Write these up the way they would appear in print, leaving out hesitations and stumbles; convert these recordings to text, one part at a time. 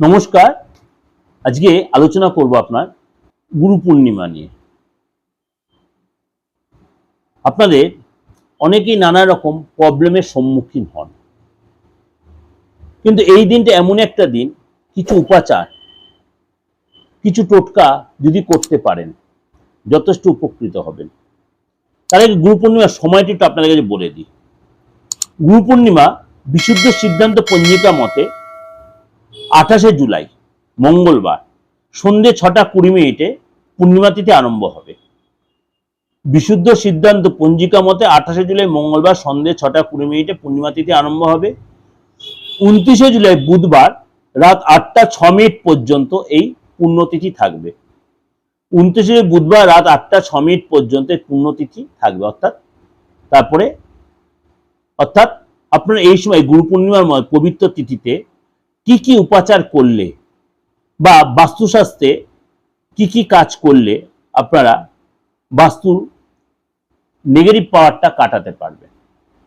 নমস্কার। আজকে আলোচনা করব আপনার গুরু পূর্ণিমা নিয়ে। আপনাদের অনেকেই নানা রকম প্রবলেমের সম্মুখীন হন, কিন্তু এই দিনটা এমন একটা দিন, কিছু উপাচার, কিছু টোটকা যদি করতে পারেন যথেষ্ট উপকৃত হবেন। তার আগে গুরু পূর্ণিমার সময়টি একটু আপনাদের কাছে বলে দিই। গুরু পূর্ণিমা বিশুদ্ধ সিদ্ধান্ত পঞ্জিকা মতে 28শে জুলাই মঙ্গলবার সন্ধ্যে 6:20 পূর্ণিমা তিথি আরম্ভ হবে। বিশুদ্ধ সিদ্ধান্ত পঞ্জিকা মতে 28শে জুলাই মঙ্গলবার সন্ধ্যে 6:20 পূর্ণিমা তিথি আরম্ভ হবে। 29শে জুলাই বুধবার রাত 8টা 6 মিনিট পর্যন্ত এই পুণ্যতিথি থাকবে। 29শে বুধবার রাত 8টা 6 মিনিট পর্যন্ত পুণ্যতিথি থাকবে। অর্থাৎ আপনারা এই সময় গুরু পূর্ণিমার পবিত্র তিথিতে কি কি উপাচার করলে বা বাস্তুশাস্ত্রে কি কি কাজ করলে আপনারা বাস্তুর নেগেটিভ পাওয়ারটা কাটাতে পারবেন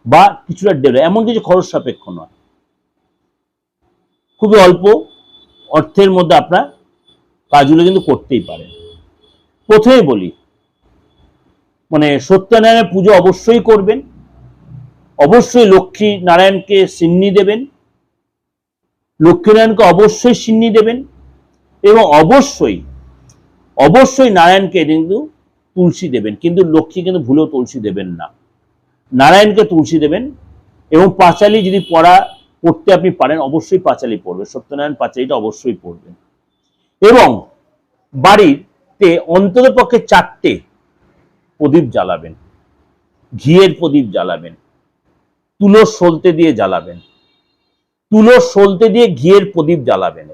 বা কিছুটা ডেভেলপ, এমন কিছু খরচ সাপেক্ষ নয়, খুবই অল্প অর্থের মধ্যে আপনার কাজগুলো কিন্তু করতেই পারেন। প্রথমে বলি, সত্যনারায়ণের পুজো অবশ্যই করবেন, অবশ্যই লক্ষ্মী নারায়ণকে সিন্নি দেবেন, লক্ষ্মীনারায়ণকে অবশ্যই সিন্নি দেবেন এবং অবশ্যই নারায়ণকে কিন্তু তুলসী দেবেন, কিন্তু লক্ষ্মী কিন্তু ভুলেও তুলসী দেবেন না, নারায়ণকে তুলসী দেবেন। এবং পাঁচালী যদি পড়তে আপনি পারেন, অবশ্যই পাঁচালী পড়বেন, সত্যনারায়ণ পাঁচালীটা অবশ্যই পড়বেন। এবং বাড়িতে অন্তত পক্ষে 4টে প্রদীপ জ্বালাবেন, ঘিয়ের প্রদীপ জ্বালাবেন, তুলোর সলতে দিয়ে জ্বালাবেন, তুলোর সলতে দিয়ে ঘিয়ের প্রদীপ জ্বালাবেন।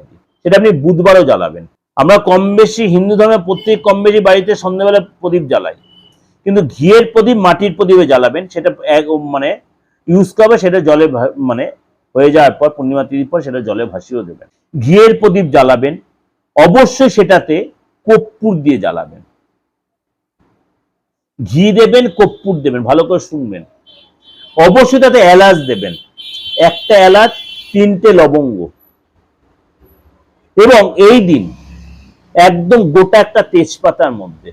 সেটা আপনি বুধবারও জ্বালাবেন। আমরা কম বেশি হিন্দু ধর্মে প্রত্যেক কম বেশি বাড়িতে সন্ধ্যাবেলা প্রদীপ জ্বালাই, কিন্তু ঘিয়ের প্রদীপ মাটির প্রদীপে জ্বালাবেন। সেটা ইউজ করবে, সেটা জলে হয়ে যাওয়ার পর পূর্ণিমা তিথির পর সেটা জলে ভাসিয়েও দেবেন। ঘিয়ের প্রদীপ জ্বালাবেন, অবশ্যই সেটাতে কর্পূর দিয়ে জ্বালাবেন। ঘি দেবেন, কর্পূর দেবেন, ভালো করে শুনবেন। অবশ্যই তাতে এলাচ দেবেন, 1টা এলাচ, 3টে লবঙ্গ। এবং এই দিন একদম গোটা একটা তেজপাতার মধ্যে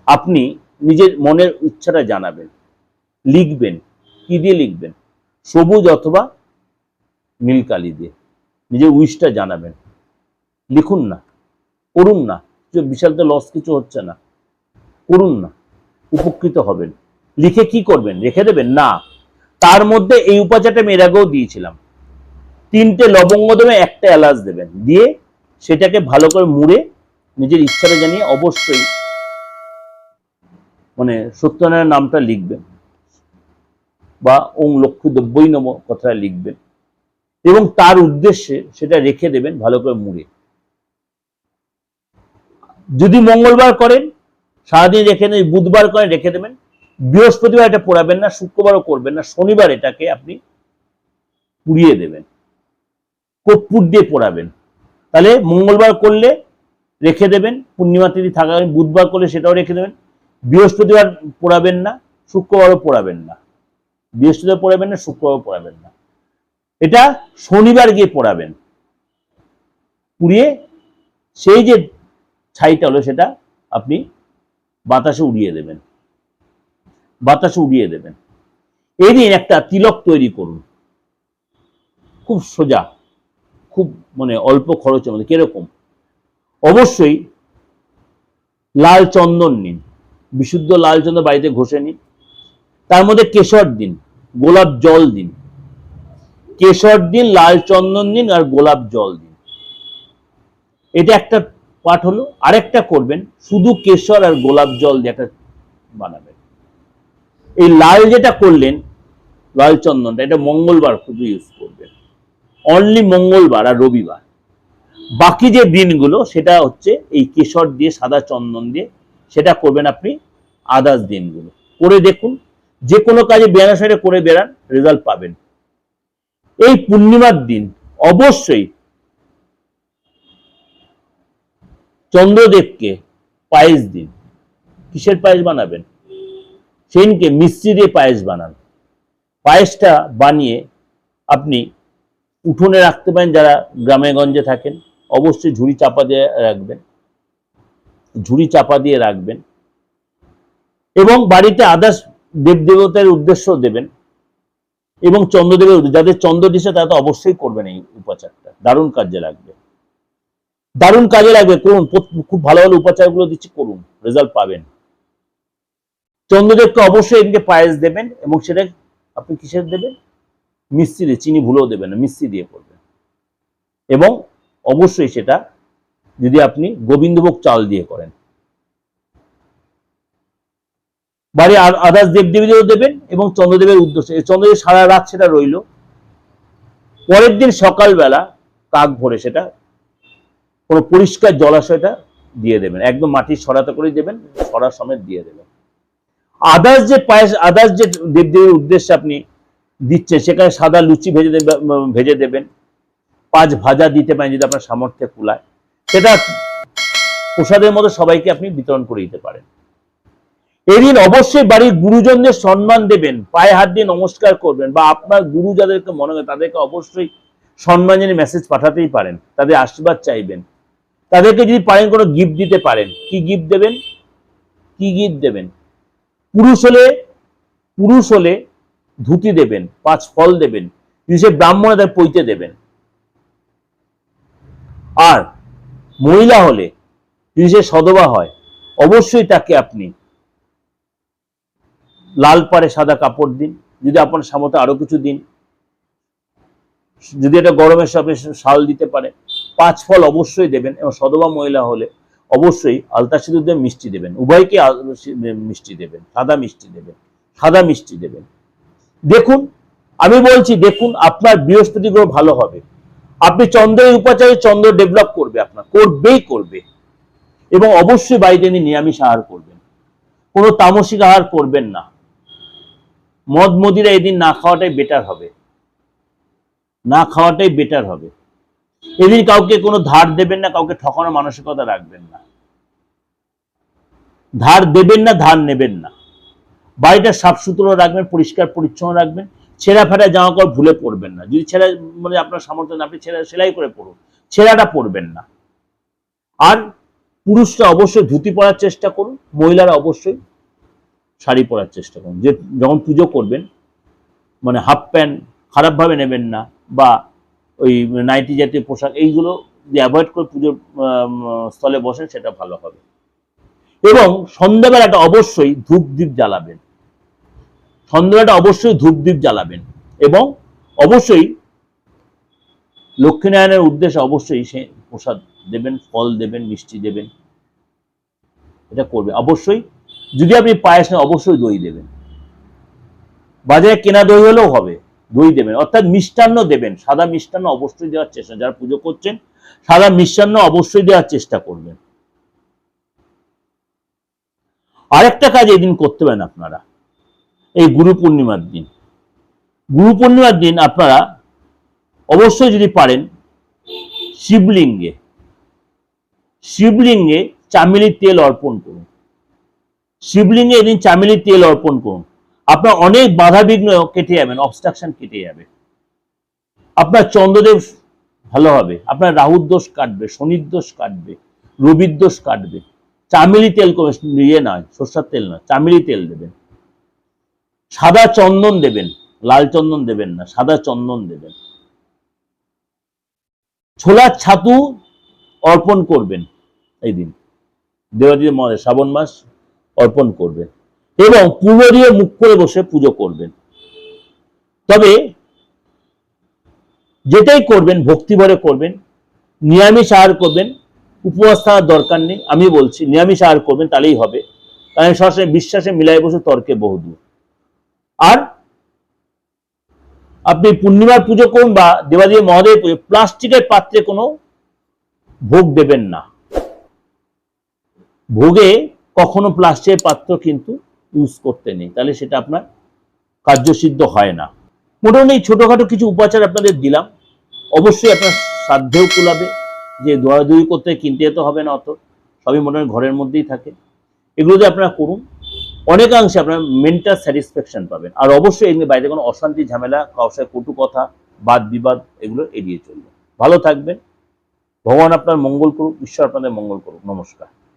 আপনি নিজের মনের ইচ্ছাটা জানাবেন, লিখবেন। কি দিয়ে লিখবেন? সবুজ অথবা নীল কালি দিয়ে নিজের উইশটা জানাবেন। লিখুন না, করুন না, বিশাল তো লস কিছু হচ্ছে না, করুন না, উপকৃত হবেন। লিখে কি করবেন? রেখে দেবেন না, তার মধ্যে এই উপাচারটা আমি এর আগেও দিয়েছিলাম। 3টে লবঙ্গ দেবেন, 1টা এলাচ দেবেন, দিয়ে সেটাকে ভালো করে মুড়ে নিজের ইচ্ছাটা জানিয়ে অবশ্যই সত্যনারায়ণ নামটা লিখবেন বা ওং লক্ষ্মী দ্রব্যই নমঃ কথাটা লিখবেন এবং তার উদ্দেশ্যে সেটা রেখে দেবেন ভালো করে মুড়ে। যদি মঙ্গলবার করেন সারাদিন রেখে দেবেন, বুধবার করেন রেখে দেবেন, বৃহস্পতিবার এটা পোড়াবেন না, শুক্রবারও করবেন না, শনিবার এটাকে আপনি পুড়িয়ে দেবেন, কর্পূর দিয়ে পোড়াবেন। তাহলে মঙ্গলবার করলে রেখে দেবেন, পূর্ণিমা তিথি থাকাকালীন, বুধবার করলে সেটাও রেখে দেবেন, বৃহস্পতিবার পোড়াবেন না, শুক্রবারও পোড়াবেন না, বৃহস্পতিবার পোড়াবেন না, শুক্রবারও পোড়াবেন না, এটা শনিবার গিয়ে পোড়াবেন। পুড়িয়ে সেই যে ছাইটা হলো সেটা আপনি বাতাসে উড়িয়ে দেবেন, এই দিন একটা তিলক তৈরি করুন, খুব সোজা, খুব অল্প খরচের মধ্যে। কিরকম? অবশ্যই লাল চন্দন নিন, বিশুদ্ধ লাল চন্দন বাড়িতে ঘষে নিন, তার মধ্যে কেশর দিন, গোলাপ জল দিন, কেশর দিন, লাল চন্দন দিন আর গোলাপ জল দিন। এটা একটা পাঠ হলো। আরেকটা করবেন, শুধু কেশর আর গোলাপ জল দিয়ে একটা বানাবেন। এই লাল যেটা করলেন, লাল চন্দনটা, এটা মঙ্গলবার শুধু ইউজ করবেন, অনলি মঙ্গলবার আর রবিবার। বাকি যে দিনগুলো সেটা হচ্ছে এই কেশর দিয়ে, সাদা চন্দন দিয়ে সেটা করবেন আপনি আদার্স দিনগুলো। করে দেখুন, যে কোনো কাজে বেড়ানোর সাইডে করে বেড়ান, রেজাল্ট পাবেন। এই পূর্ণিমার দিন অবশ্যই চন্দ্রদেবকে পায়েস দিন। কিসের পায়েস বানাবেন? সেদিনকে মিষ্টি দিয়ে পায়েস বানান। পায়েসটা বানিয়ে আপনি উঠোনে রাখতে পারেন যারা গ্রামে গঞ্জে থাকেন, অবশ্যই ঝুড়ি চাপা দিয়ে রাখবেন, ঝুড়ি চাপা দিয়ে রাখবেন। এবং বাড়িতে আদার্স দেবদেবতার উদ্দেশ্য দেবেন এবং চন্দ্রদেবের উদ্দেশ্য, যাদের চন্দ্র দিশে তারা তো অবশ্যই করবেন এই উপাচারটা, দারুণ কাজে লাগবে, দারুণ কাজে লাগবে। করুন, খুব ভালো ভালো উপাচারগুলো দিচ্ছি, করুন, রেজাল্ট পাবেন। চন্দ্রদেবকে অবশ্যই এদিকে পায়েস দেবেন এবং সেটা আপনি কিসের দেবেন? মিষ্টি দিয়ে, চিনি ভুলেও দেবেন না, মিষ্টি দিয়ে করবেন। এবং অবশ্যই সেটা যদি আপনি গোবিন্দভোগ চাল দিয়ে করেন, বাড়ি আদার্স দেবদেবীদেরও দেবেন এবং চন্দ্রদেবের উদ্দেশ্যে, চন্দ্রদেব সারা রাত সেটা রইল, পরের দিন সকালবেলা কাক ভরে সেটা কোনো পরিষ্কার জলাশয়টা দিয়ে দেবেন, একদম মাটির সরাতে করে দেবেন, সরা সমেত দিয়ে দেবেন। আদার্স যে পায়েস, আদার্স যে দেবদেবীর উদ্দেশ্যে আপনি দিচ্ছেন, সেখানে সাদা লুচি ভেজে দেবেন, 5 ভাজা দিতে পারেন যদি আপনার সামর্থ্যে কুলায়, সেটা প্রসাদের মতো সবাইকে আপনি বিতরণ করে দিতে পারেন। এদিন অবশ্যই বাড়ির গুরুজনদের সম্মান দেবেন, পায়ে হাত দিয়ে নমস্কার করবেন, বা আপনার গুরু যাদেরকে মনে হয় তাদেরকে অবশ্যই সম্মান জানিয়ে মেসেজ পাঠাতেই পারেন, তাদের আশীর্বাদ চাইবেন। তাদেরকে যদি পারেন কোনো গিফট দিতে পারেন। কি গিফট দেবেন? কি গিফট দেবেন? পুরুষ হলে ধুতি দেবেন, 5 ফল দেবেন, যদি সে ব্রাহ্মণ তার পৈতে দেবেন। আর মহিলা হলে যদি সে সধবা হয়, অবশ্যই তাকে আপনি লাল পাড়ে সাদা কাপড় দিন, যদি আপনার সামর্থ্য আরো কিছু দিন, যদি এটা গরমের সময় শাল দিতে পারে, 5 ফল অবশ্যই দেবেন। এবং সধবা মহিলা হলে অবশ্যই আলতা সিঁদুর দিয়ে মিষ্টি দেবেন, উভয়কে মিষ্টি দেবেন, সাদা মিষ্টি দেবেন, সাদা মিষ্টি দেবেন। দেখুন, আমি বলছি, দেখুন আপনার বৃহস্পতি গ্রহ ভালো হবে, আপনি চন্দ্রের উপাচারে চন্দ্র ডেভেলপ করবে, আপনার করবেই করবে। এবং অবশ্যই বাড়িতে নিরামিষ আহার করবেন, কোনো তামসিক আহার করবেন না। মদ মদিরা এদিন না খাওয়াটাই বেটার হবে, না খাওয়াটাই বেটার হবে। এদিন কাউকে কোনো ধার দেবেন না, কাউকে ঠকানোর মানসিকতা রাখবেন না, ধার দেবেন না, ধার নেবেন না। বাড়িটা সাফ সুতরাং রাখবেন, পরিষ্কার পরিচ্ছন্ন রাখবেন, ছেঁড়া ফেরা জামা কাপড় ভুলে পরবেন না। যদি ছেঁড়া মানে আপনার সামর্থ্য না, আপনি সেলাই করে পরুন, ছেঁড়াটা পরবেন না। আর পুরুষরা অবশ্যই ধুতি পরার চেষ্টা করুন, মহিলারা অবশ্যই শাড়ি পরার চেষ্টা করুন। যে যখন পুজো করবেন, মানে হাফ প্যান্ট খারাপভাবে নেবেন না, বা ওই নাইটি জাতীয় পোশাক, এইগুলো যদি অ্যাভয়েড করে পুজোর স্থলে বসেন, সেটা ভালো হবে। এবং সন্ধ্যাবেলাটা অবশ্যই ধূপদীপ জ্বালাবেন, সন্ধ্যাবেলাটা অবশ্যই ধূপদীপ জ্বালাবেন। এবং অবশ্যই লক্ষ্মীনারায়ণের উদ্দেশ্যে অবশ্যই সে প্রসাদ দেবেন, ফল দেবেন, মিষ্টি দেবেন, এটা করবে অবশ্যই। যদি আপনি পায়েস নেন, অবশ্যই দই দেবেন, বাজারে কেনা দই হলেও হবে, দই দেবেন। অর্থাৎ মিষ্টান্ন দেবেন, সাদা মিষ্টান্ন অবশ্যই দেওয়ার চেষ্টা, যারা পুজো করছেন সাদা মিষ্টান্ন অবশ্যই দেওয়ার চেষ্টা করবেন। আরেকটা কাজ এদিন করতে পারেন আপনারা, এই গুরু পূর্ণিমার দিন, গুরু পূর্ণিমার দিন আপনারা অবশ্যই যদি পারেন শিবলিঙ্গে চামেলির তেল অর্পণ করুন, শিবলিঙ্গে এদিন চামেলির তেল অর্পণ করুন। আপনার অনেক বাধা বিঘ্ন কেটে যাবেন, অবস্ট্রাকশন কেটে যাবে, আপনার চন্দ্রদেব ভালো হবে, আপনার রাহুর দোষ কাটবে, শনির দোষ কাটবে, রবির দোষ কাটবে। চামেলি তেল করে, ইয়ে নয়, সরষের তেল নয়, চামেলি তেল দেবেন। সাদা চন্দন দেবেন, লাল চন্দন দেবেন না, সাদা চন্দন দেবেন। ছোলার ছাতু অর্পণ করবেন এই দিন, দেবাদিদেব মহাদেব, শ্রাবণ মাস অর্পণ করবেন। এবং পূর্ব দিয়ে মুখ করে বসে পুজো করবেন। তবে যেটাই করবেন ভক্তি ভরে করবেন, নিরামিষ আহার করবেন, উপবাস থাকার দরকার নেই। আমি বলছি নিরামিষ আহার করবেন, তাহলেই হবে, কারণ সরাসরি বিশ্বাসে মিলাই বসে তর্কে বহুদূর। আর আপনি পূর্ণিমার পুজো করুন বা দেবাদেব মহাদেব পুজো, প্লাস্টিকের পাত্রে কোনো ভোগ দেবেন না, ভোগে কখনো প্লাস্টিকের পাত্র কিন্তু ইউজ করতে নেই, তাহলে সেটা আপনার কার্যসিদ্ধ হয় না। মোটামুটি ছোটখাটো কিছু উপাচার আপনাদের দিলাম, অবশ্যই আপনার সাধ্যেও কুলাবে, যে দৌড়াদৌড়ি করতে কিনতে যেতে হবে না অত, সবই মোটামুটি ঘরের মধ্যেই থাকে। এগুলো দিয়ে আপনারা করুন, অনেকাংশে আপনার মেন্টাল স্যাটিসফ্যাকশন পাবেন। আর অবশ্যই এমনি বাইরে কোনো অশান্তি ঝামেলা, কারোর সাথে কটু কথা বাদ বিবাদ এগুলো এড়িয়ে চলবেন। ভালো থাকবেন, ভগবান আপনার মঙ্গল করুক, ঈশ্বর আপনাদের মঙ্গল করুক। নমস্কার।